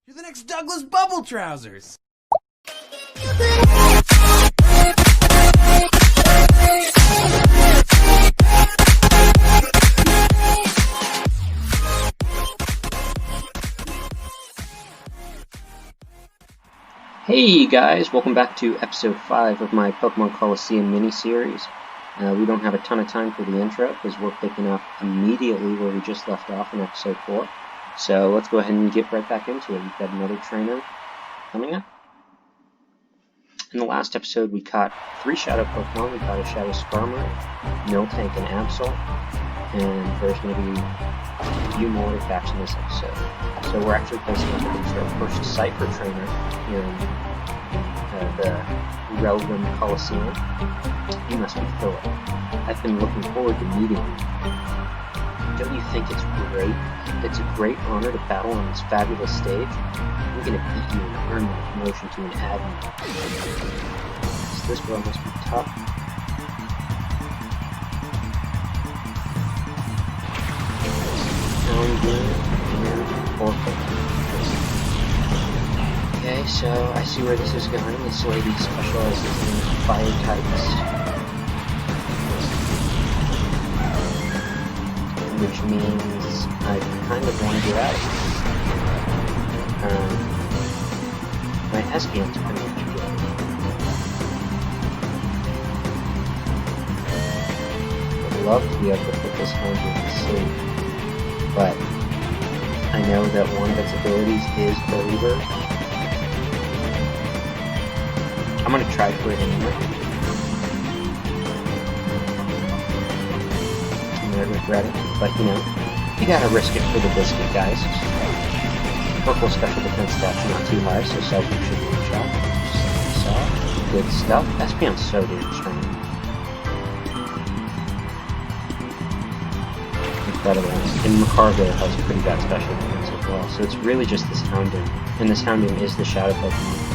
You're the next Douglas Bubble Trousers! Hey guys, welcome back to episode 5 of my Pokemon Colosseum Mini Series. We don't have a ton of time for the intro because we're picking up immediately where we just left off in episode 4. So let's go ahead and get right back into it. We've got another trainer coming up. In the last episode we caught 3 Shadow Pokemon. We caught a Shadow Skarmory, Miltank, and Absol. And there's going to be a few more to catch in this episode. So we're actually placing up against our first Cipher trainer here in the Relevant Colosseum. He must be Philip. I've been looking forward to meeting him. Don't you think it's great? It's a great honor to battle on this fabulous stage. I'm going to beat you and earn my promotion to an admiral. So this girl must be tough. Okay, so I see where this is going. This lady specializes in fire types, which means I kind of want to get out of here. My Espian's pretty much good. I'd love to be able to put this Houndoom to sleep, but I know that one of its abilities is Early Bird. I'm going to try for it anyway. I'm going to regret it, but you know, you gotta risk it for the biscuit, guys. Purple special defense stats not too high, so Cipher should be a shot. Just like we saw. Good stuff. Espian's so damn strong. Incredible. And Macargo has pretty bad special defense as well, so it's really just this Houndoom. And this Houndoom is the Shadow Pokemon.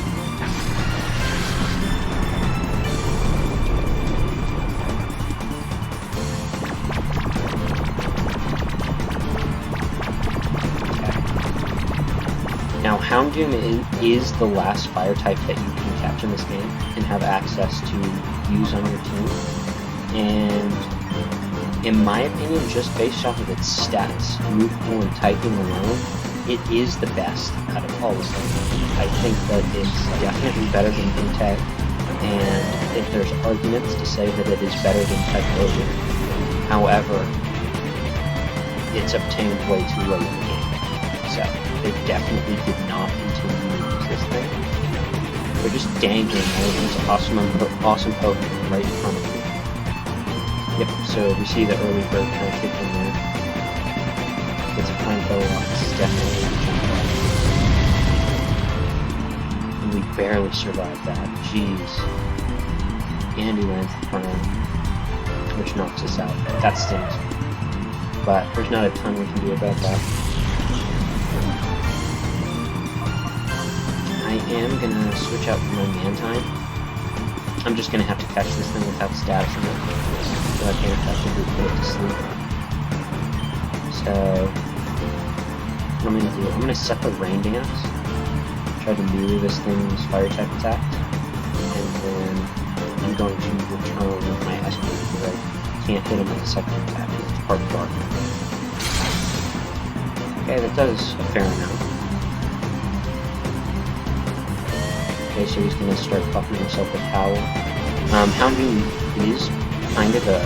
Now, Houndoom is the last fire type that you can catch in this game and have access to use on your team. And in my opinion, just based off of its stats, move pool, and typing alone, it is the best out of all of them. I think that it's definitely better than Integ, and if there's arguments to say that it is better than Typhlosion, however, it's obtained way too late in the game. So they definitely did not continue to use this thing. They're just dangling these awesome Pokemon right in front of you. Yep, so we see the Early Bird kind of kick in there. It's a flamethrower off. This is definitely a jump off. And we barely survived that. Jeez. And he lands the front end, which knocks us out. That stinks. But there's not a ton we can do about that. I am gonna switch out for my Mantine. I'm just gonna have to catch this thing without status in it, so I can't effectively put it to sleep. So, what I'm gonna do, I'm gonna set the Rain Dance, try to mirror this thing's fire type attack, and then I'm going to return with my Espian because I can't hit him with the second attack, it's part dark. Okay, that does a fair amount. Okay, so he's going to start buffing himself with Howl. Houndoom is kind of a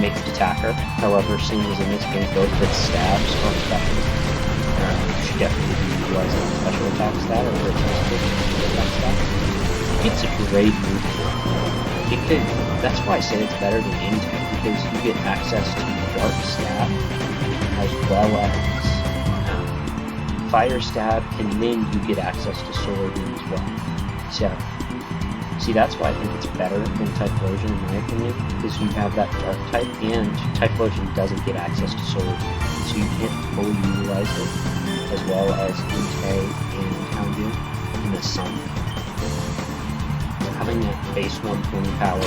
mixed attacker. However, seeing as in this game both of its stabs are special, should definitely be utilizing a special attack stat or its attack stat. It's a great move. That's why I say it's better than Integ, because you get access to Dark Stab as well as Fire Stab, and then you get access to Solar Beam as well. So, see, that's why I think it's better than Typhlosion in my opinion, because you have that Dark type, and Typhlosion doesn't get access to Solar Beam, so you can't fully utilize it, as well as Integ and Houndoom in the sun. So having that base 120 power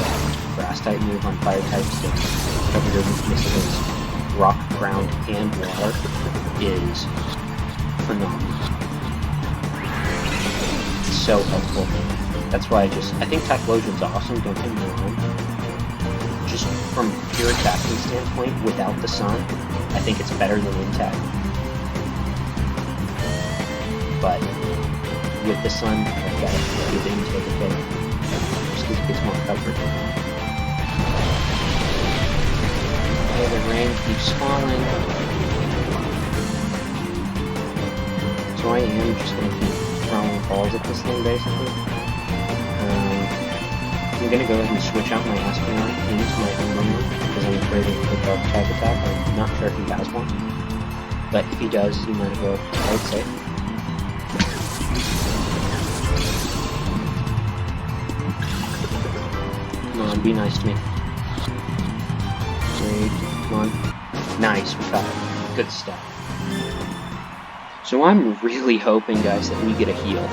Grass type move on Fire types that cover your weaknesses, Rock, Ground, and Water is phenomenal. so helpful. That's why I think Typhlosion's awesome, don't get me wrong. Just from pure attacking standpoint, without the sun, I think it's better than Intact. But with the sun, I've got to give it and take a bit. Just because it gets more coverage. Okay, the rain keeps falling. So I am just going to keep throwing balls at this thing, basically. I'm going to go ahead and switch out my Aspeon into my Emulator because I'm afraid of the dark type attack. I'm not sure if he has one. But if he does, he might as well play it safe. Come on, be nice to me. Great, come on. Nice, we got it. Good stuff. So I'm really hoping, guys, that we get a heal.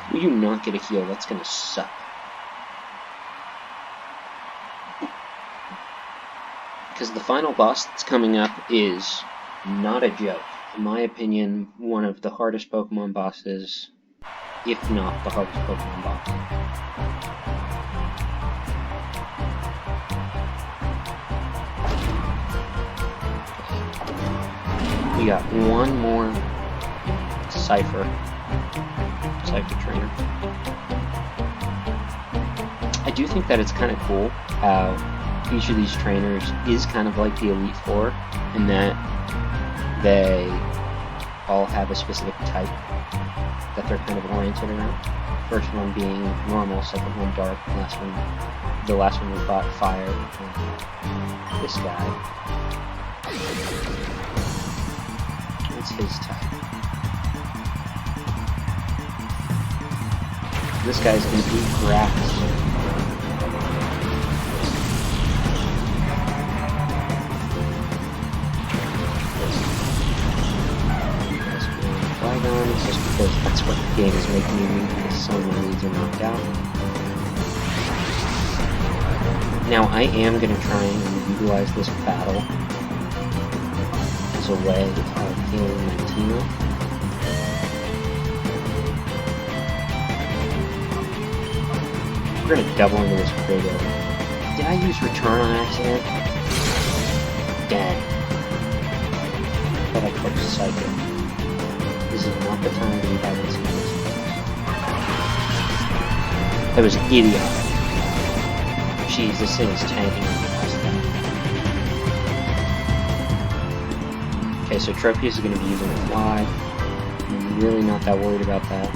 If we do not get a heal, that's gonna suck. Because the final boss that's coming up is not a joke. In my opinion, one of the hardest Pokemon bosses, if not the hardest Pokemon boss. We got one more Cipher trainer. I do think that it's kind of cool how each of these trainers is kind of like the Elite Four, in that they all have a specific type that they're kind of oriented around. First one being normal, second one dark, the last one we fought fire, and this guy. What's his type? This guy's gonna be grass. Flygons, just because that's what the game is making me need, because some of my leads are knocked out. Now I am gonna try and utilize this battle a way of healing my team up. We're gonna double into this Kratos. Did I use return on accident? Dead. But I clicked Psychic. This is not the time to be having this. That was idiotic. Jeez, this thing is tanking on the last time. Okay, so Tropius is going to be using a fly. I'm really not that worried about that.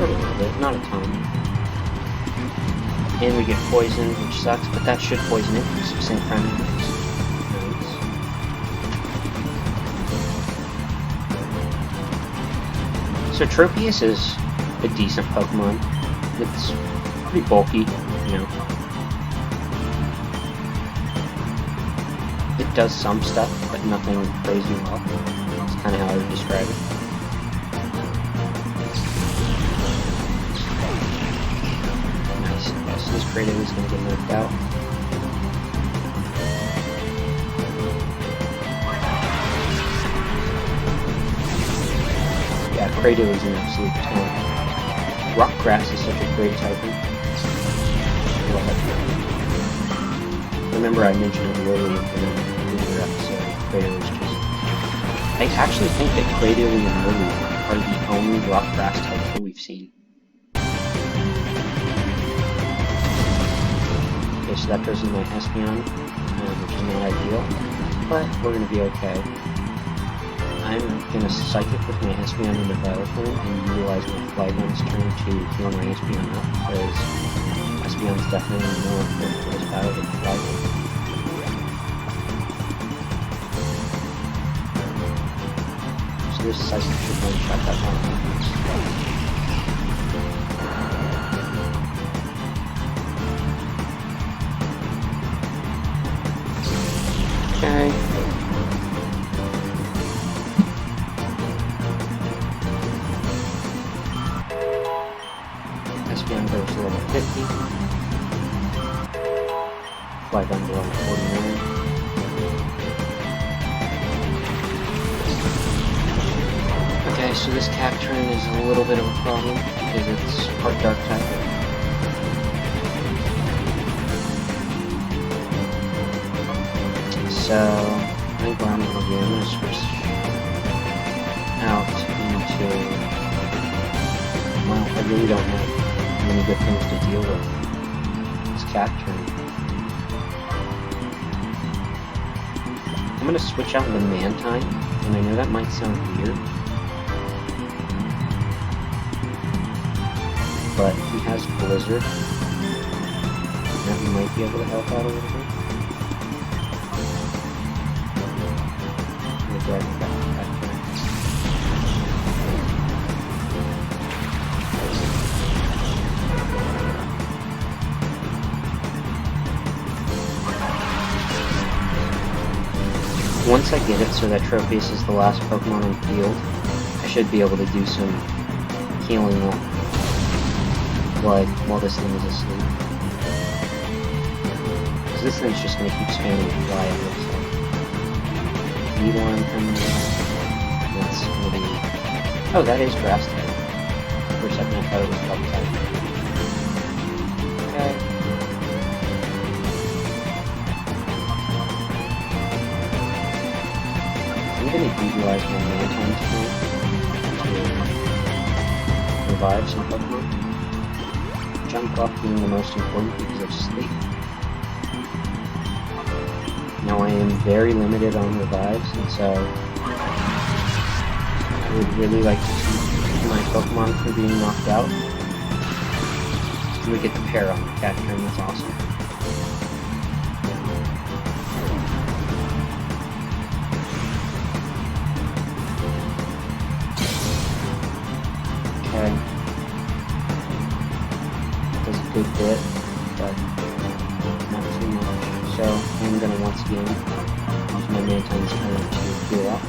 A little bit, not a ton. And we get poisoned, which sucks, but that should poison it. Some Synchron. So Tropius is a decent Pokemon. It's pretty bulky, you know. It does some stuff, but nothing crazy well. That's kind of how I would describe it. Nice. Yeah, so this Kratos is going to get nerfed out. Yeah, Kratos is an absolute tank. Rock Grass is such a great typing. Remember I mentioned it earlier in the episode, Kratos just... I actually think that Kratos and Lily are the only rock grass types that we've seen. Okay, so that goes in my Espeon, which is not ideal, but we're going to be okay. I'm going to Psychic with my Espeon in the Vileplume and utilize my Flygun's turn to heal my Espeon up, because Espeon is definitely more important to this battle than Flygun. So this Psychic should one-shot that one. Okay. Espeon goes to level 50. Flygun to level 49. so this Cacturn is a little bit of a problem because it's part dark type. So I think what I'm going to do, I'm going to switch out into, well, I really don't have many good things to deal with this Cacturn. I'm going to switch out into Mantine, and I know that might sound weird, but he has Blizzard, and that might be able to help out a little bit. Once I get it so that Tropius is the last Pokemon on the field, I should be able to do some healing up, like, while this thing is asleep. Because this thing's just going to keep spamming Fly, it looks like. Need one coming in. That's going to be... Oh, that is Grass type. For a second I thought it was Bug type. Okay. I'm going to utilize my Mantine tonight to revive some Pokemon. Jump Off being the most important because of sleep. Now I am very limited on revives, and so I would really like to keep my Pokemon from being knocked out. We get the pair on the Cacturn, that's awesome. Okay. Does a good bit, but not too much. So I'm going to once again use my Mantine's turn to heal up.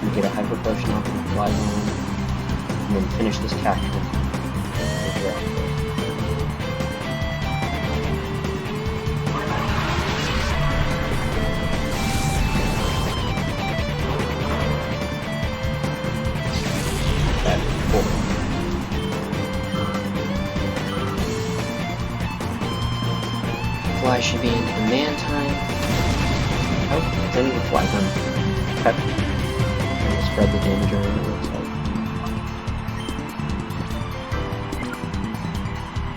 And get a Hyper Potion off and Fly on, and then finish this Cacturn. Fly should be into the Mantine. Oh, it's into the Fly gun. Okay. Trying to spread the damage around, it looks like.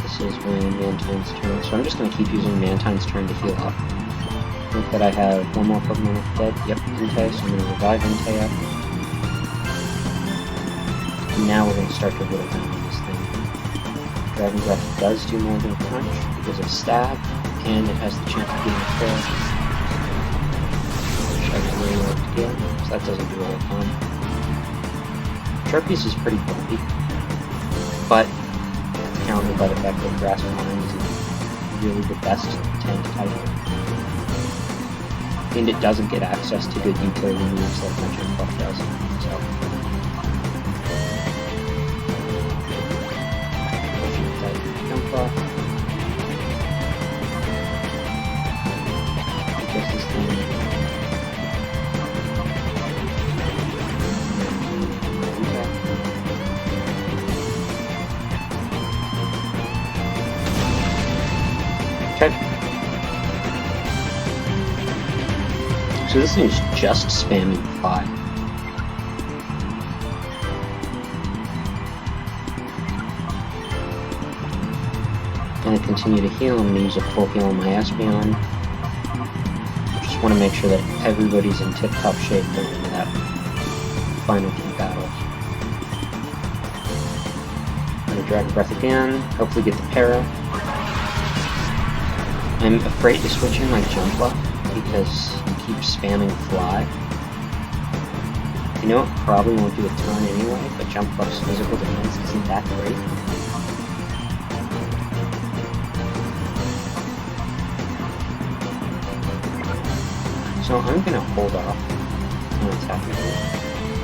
This is my Mantine's turn, so I'm just going to keep using Mantine's turn to heal up. I think that I have one more Pokemon left dead. Yep, Entei, so I'm going to revive Entei up. And now we're going to start to whittle down on this thing. Dragon Breath does do more than a punch because of Stab, and it has the chance of being a fail. Which I can really like to deal, so that doesn't do all the time. Tropius is pretty bulky, but it's countered by the fact that Grass Vine isn't really the best tank type. And it doesn't get access to good utility moves like my Jump Buff does, so... Jump Buff. Just this thing. Okay. So this thing's just spamming Fly. Gonna continue to heal. I'm gonna use a full heal on my Espeon. Just want to make sure that everybody's in tip-top shape going into that final few battles. I'm gonna Dragon Breath again. Hopefully get the Para. I'm afraid to switch in my Jump Up because he keeps spamming Fly. I know it probably won't do a ton anyway, but Jump Up's physical defense isn't that great. So I'm going to hold off on attacking him,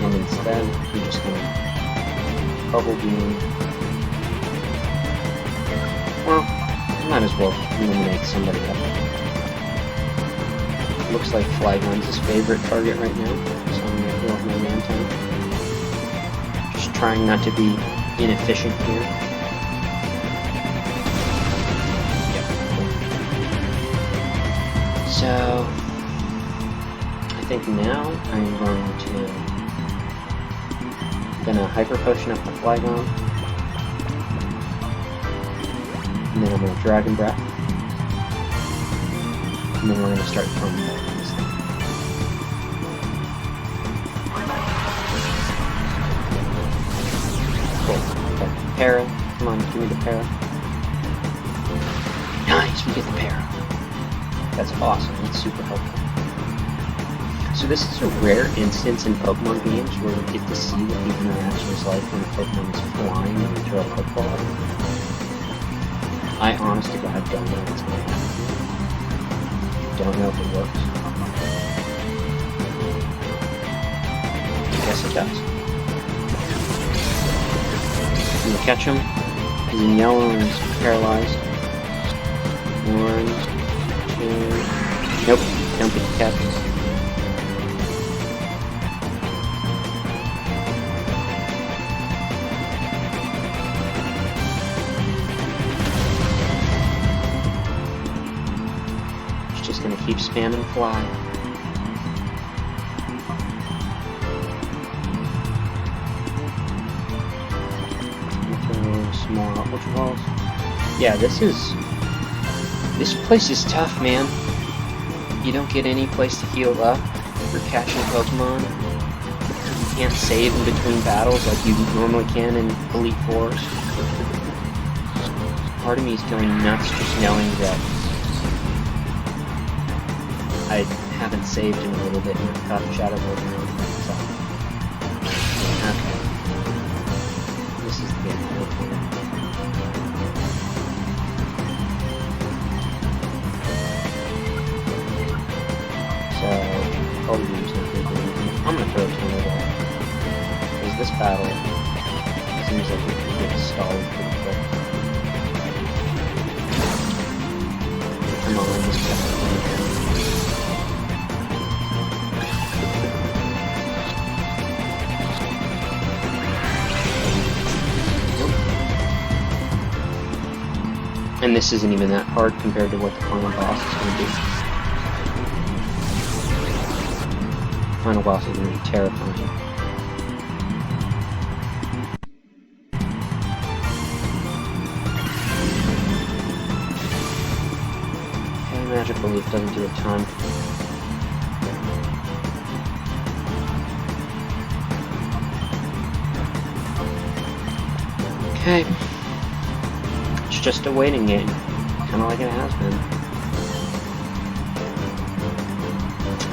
and instead I'm just going to Bubble Beam. Well, I might as well eliminate somebody up. Looks like Flygon's his favorite target right now, so I'm going to heal up my Mantine. trying not to be inefficient here. So, I think now I'm gonna hyper potion up the Flygon, and then I'm gonna Dragon Breath, and then we're gonna start throwing back on this thing. Cool. Okay. Para. Come on, give me the para. Nice, we get the para. That's awesome. That's super helpful. So this is a rare instance in Pokemon games where we get to see what the interaction is like when a Pokemon is flying and we throw a football at it. I honest to God don't know what's going to happen. Don't know if it works. I guess it does. I'm gonna catch him. He's in yellow and he's paralyzed. 1, 2. Nope, don't get the catch. Just gonna keep spamming fly. Some more Ultra Balls. Yeah, this place is tough, man. You don't get any place to heal up for catching Pokemon. You can't save in between battles like you normally can in Elite Fours. Part of me is going nuts just knowing that I haven't saved in a little bit and I've caught Shadow Ball. So, okay. This is the game I look for. So, I'll use it. I'm gonna throw a tornado. Because this battle seems like it could get stalled pretty quick. Come on, just get it. And this isn't even that hard compared to what the final boss is going to do. Final boss is going to be terrifying. Okay, Magic Belief doesn't do a ton. Okay. It's just a waiting game. Kind of like it has been.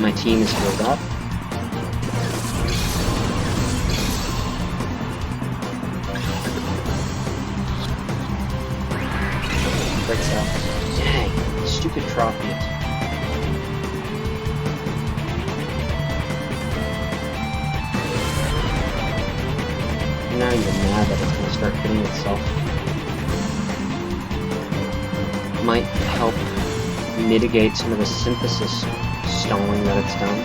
My team is filled up. Breaks out. Dang, stupid Tropius. I'm not even mad that it's going to start hitting itself. Might help mitigate some of the synthesis stalling that it's done.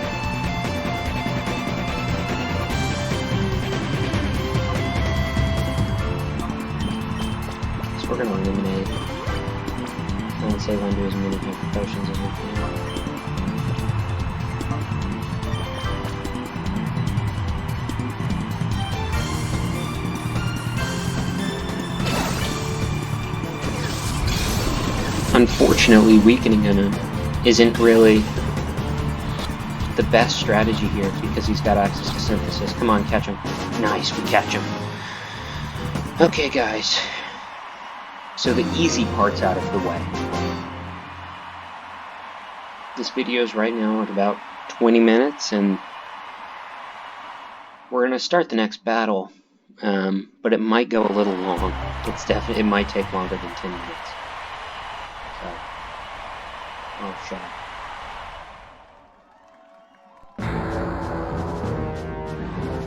So we're going to eliminate. I would save on do as many hyper potions as we can. Unfortunately, weakening him isn't really the best strategy here because he's got access to synthesis. Come on, catch him. Nice, we catch him. Okay, guys. So the easy part's out of the way. This video's right now at about 20 minutes, and we're going to start the next battle, but it might go a little long. It might take longer than 10 minutes. Oh, shut up.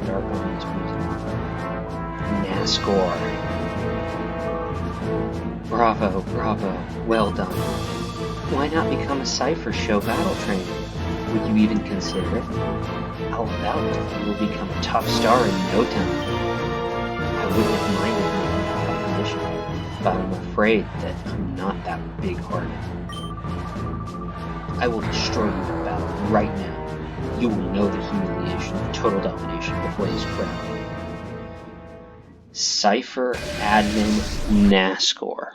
Dark One's Nascour. Bravo, bravo. Well done. Why not become a Cipher show battle trainer? Would you even consider it? I'll vouch that you will become a top star in no time. I wouldn't have minded making a tough condition, but I'm afraid that I'm not that big-hearted. I will destroy you in battle right now. You will know the humiliation of total domination before this crowd. Cipher Admin Nascour.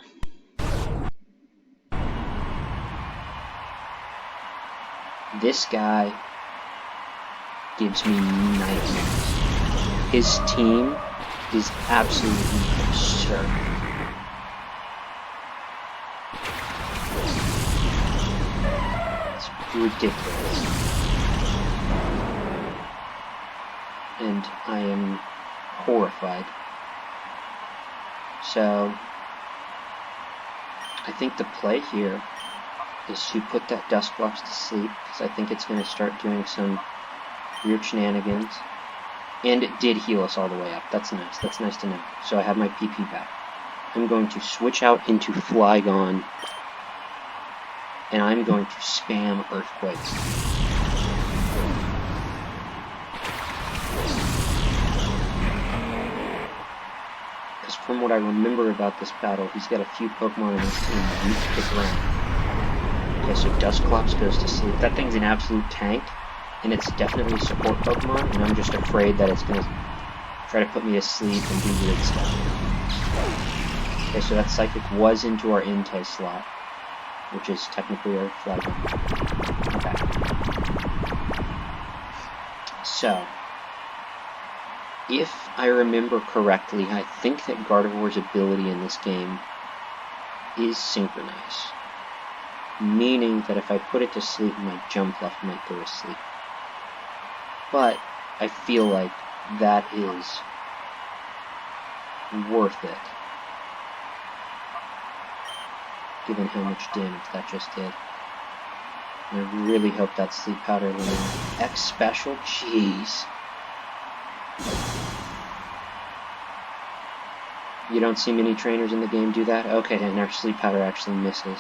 This guy gives me nightmares. His team is absolutely absurd. It's ridiculous. And I am horrified. So, I think the play here is to put that Dusclops to sleep, because I think it's going to start doing some weird shenanigans. And it did heal us all the way up. That's nice. That's nice to know. So I have my PP back. I'm going to switch out into Flygon, and I'm going to spam Earthquakes. Because from what I remember about this battle, he's got a few Pokemon in his team weak to ground. Okay, so Dusclops goes to sleep. That thing's an absolute tank, and it's definitely a support Pokemon, and I'm just afraid that it's going to try to put me to sleep and do weird stuff. Okay, so that Psychic was into our Entei slot, which is technically our Flygon. Okay. So, if I remember correctly, I think that Gardevoir's ability in this game is synchronized. Meaning that if I put it to sleep, my Jumpluff might go to sleep. But I feel like that is worth it, given how much damage that just did. And I really hope that Sleep Powder went out. X Special? Jeez. You don't see many trainers in the game do that? Okay, and our Sleep Powder actually misses.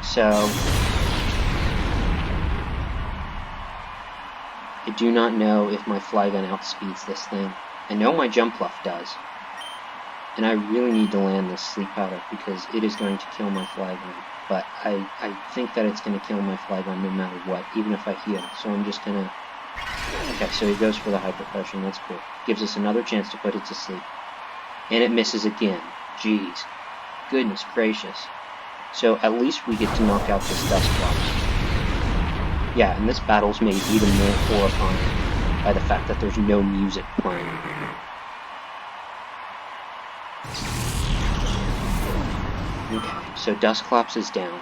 So, I do not know if my Flygon outspeeds this thing. I know my Jumpluff does. And I really need to land this Sleep Powder because it is going to kill my Flygon. But I think that it's going to kill my Flygon no matter what, even if I heal. So I'm just going to... Okay, so he goes for the Hyper Potion. That's cool. Gives us another chance to put it to sleep. And it misses again. Jeez. Goodness gracious. So at least we get to knock out this Dusclops. Yeah, and this battle's made even more horrifying by the fact that there's no music playing. Okay, so Dusclops is down.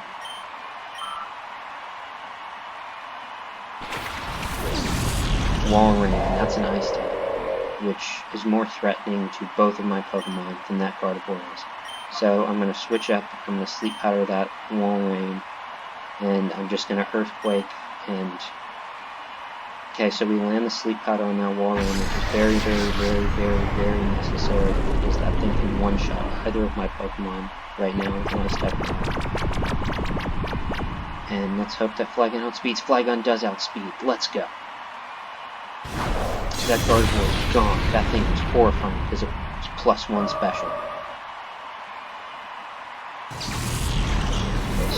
Walrein, that's an Ice type, which is more threatening to both of my Pokemon than that Gardevoir is. So I'm going to switch up, I'm going to Sleep Powder that Walrein, and I'm just going to Earthquake, and... Okay, so we land the Sleep Powder on that Walrein, which is very, very, very, very, very necessary, because that thing can one-shot either of my Pokemon right now with an Ice-type attack. And let's hope that Flygon outspeeds. Flygon does outspeed. Let's go. So that Gardevoir is gone. That thing was horrifying, because it was +1 special.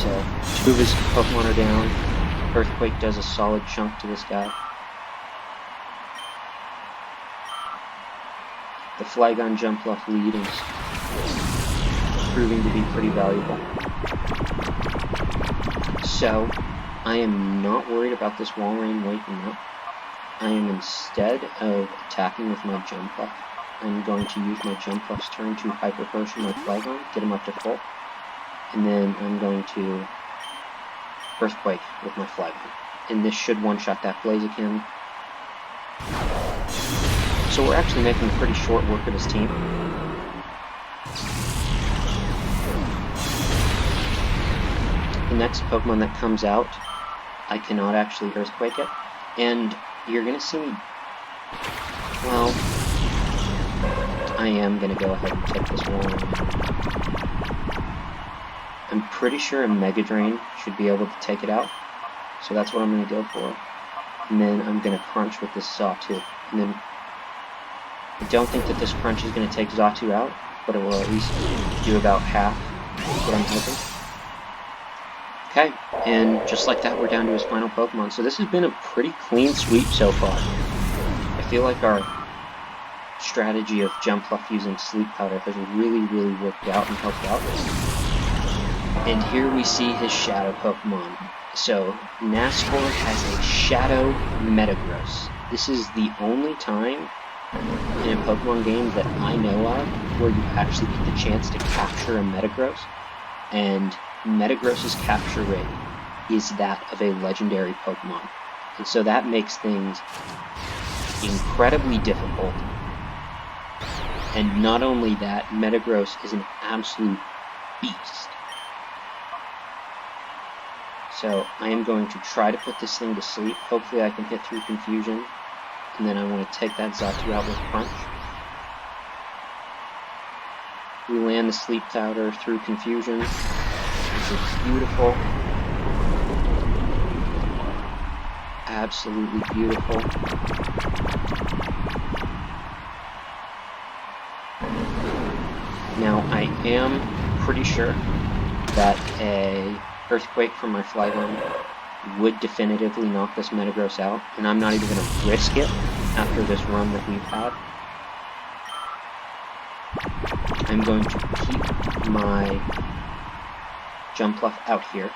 So, 2 of his Pokemon are down. Earthquake does a solid chunk to this guy. The Flygon Jumpluff lead is proving to be pretty valuable. So, I am not worried about this Walrein waking up. I am instead of attacking with my Jumpluff, I'm going to use my Jumpluff's turn to Hyper Potion my Flygon, get him up to full. And then I'm going to Earthquake with my Flygon. And this should one-shot that Blaziken. So we're actually making pretty short work of his team. The next Pokemon that comes out, I cannot actually Earthquake it. And you're going to see me... Well, I am going to go ahead and take this one. I'm pretty sure a Mega Drain should be able to take it out, so that's what I'm going to go for. And then I'm going to crunch with this Xatu. And then I don't think that this crunch is going to take Xatu out, but it will at least do about half. That's what I'm hoping. Okay, and just like that, we're down to his final Pokemon. So this has been a pretty clean sweep so far. I feel like our strategy of Jumpluff using Sleep Powder has really, really worked out and helped out. And here we see his Shadow Pokemon. So, Nascour has a Shadow Metagross. This is the only time in a Pokemon game that I know of where you actually get the chance to capture a Metagross. And Metagross's capture rate is that of a legendary Pokemon. And so that makes things incredibly difficult. And not only that, Metagross is an absolute beast. So I am going to try to put this thing to sleep. Hopefully I can hit through Confusion. And then I want to take that Xatu out with Crunch. We land the Sleep Powder through Confusion. This is beautiful. Absolutely beautiful. Now I am pretty sure that a Earthquake from my Flygon would definitively knock this Metagross out, and I'm not even going to risk it after this run that we've had. I'm going to keep my Jumpluff out here,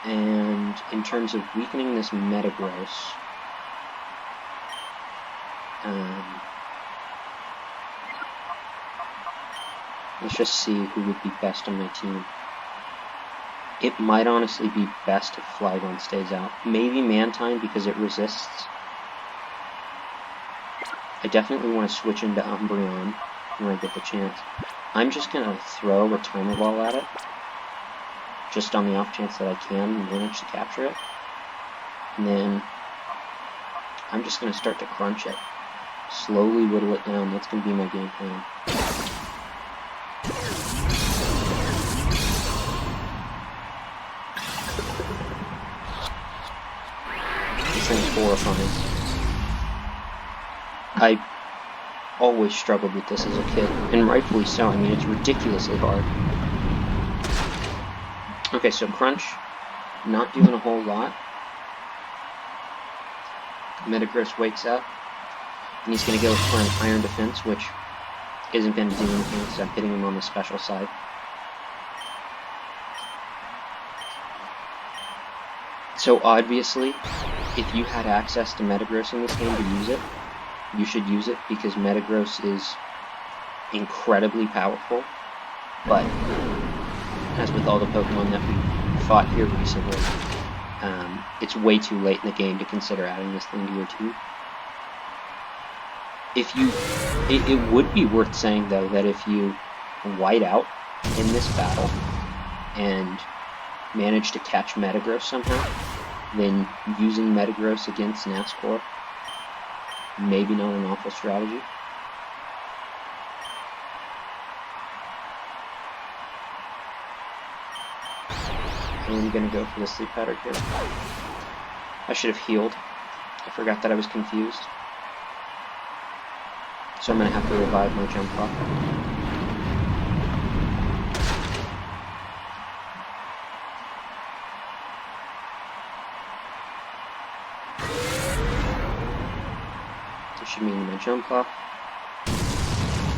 and in terms of weakening this Metagross, let's just see who would be best on my team. It might honestly be best if Flygon stays out. Maybe Mantine because it resists. I definitely want to switch into Umbreon when I get the chance. I'm just going to throw a Timer Ball at it, just on the off chance that I can manage to capture it. And then I'm just going to start to crunch it. Slowly whittle it down. That's going to be my game plan. This thing's horrifying. I always struggled with this as a kid, and rightfully so. I mean, it's ridiculously hard. Okay, so Crunch, not doing a whole lot. Metagross wakes up, and he's going to go for an Iron Defense, which isn't going to do anything because I'm hitting him on the special side. So obviously, if you had access to Metagross in this game to use it, you should use it because Metagross is incredibly powerful. But as with all the Pokemon that we fought here recently, it's way too late in the game to consider adding this thing to your team. It would be worth saying though that if you white out in this battle and manage to catch Metagross somehow, then using Metagross against Nascour, maybe not an awful strategy. I'm going to go for the Sleep Powder here. I should have healed. I forgot that I was confused. So I'm going to have to revive my Jumpluff. Should mean my Jumpluff.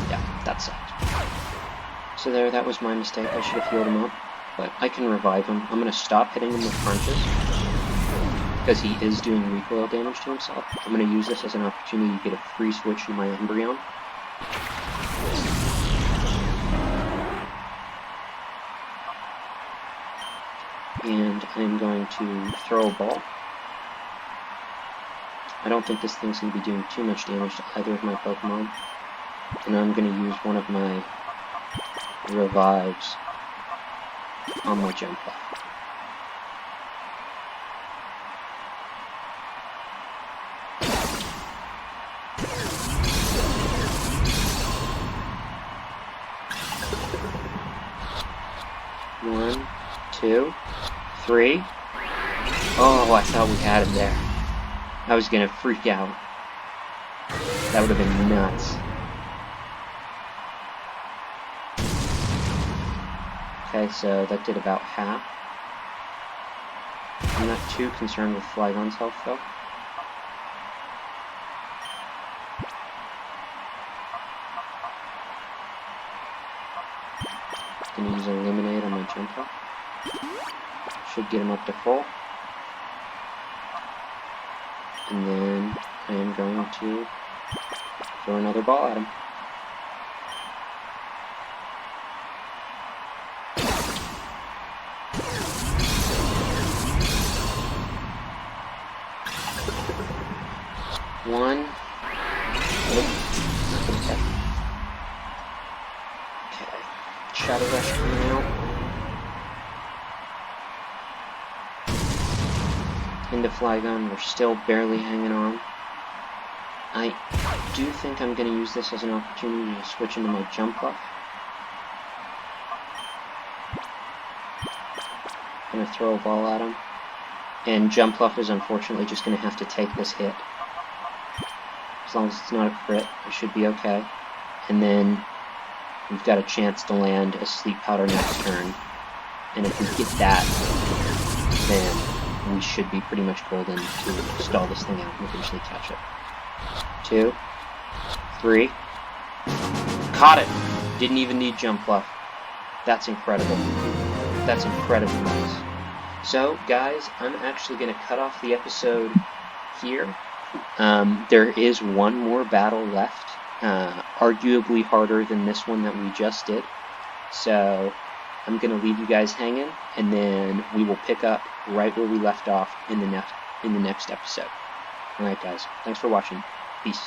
Yeah, that sucked. So there, that was my mistake. I should have healed him up, but I can revive him. I'm going to stop hitting him with crunches because he is doing recoil damage to himself. I'm going to use this as an opportunity to get a free switch to my Umbreon. And I'm going to throw a ball. I don't think this thing's going to be doing too much damage to either of my Pokemon. And I'm going to use one of my revives on my Jumpluff. One, two, three. Oh, I thought we had him there. I was gonna freak out. That would have been nuts. Okay, so that did about half. I'm not too concerned with Flygon's health though. Gonna use Eliminate on my jump up. Should get him up to full. And then I am going to throw another ball at him. One. Nope. Not gonna catch. Okay. Shadow Rush coming out. Into Flygon. We're still barely hanging on. I do think I'm going to use this as an opportunity to switch into my jump up. I'm going to throw a ball at him. And Jump Luff is unfortunately just going to have to take this hit. As long as it's not a crit, it should be okay. And then we've got a chance to land a Sleep Powder next turn. And if we get that, then we should be pretty much golden to stall this thing out and eventually catch it. 2, 3. Caught it! Didn't even need Jump Luff. That's incredible. That's incredibly nice. So, guys, I'm actually going to cut off the episode here. There is one more battle left, arguably harder than this one that we just did. So, I'm going to leave you guys hanging, and then we will pick up right where we left off in the next episode. Alright, guys. Thanks for watching. Peace.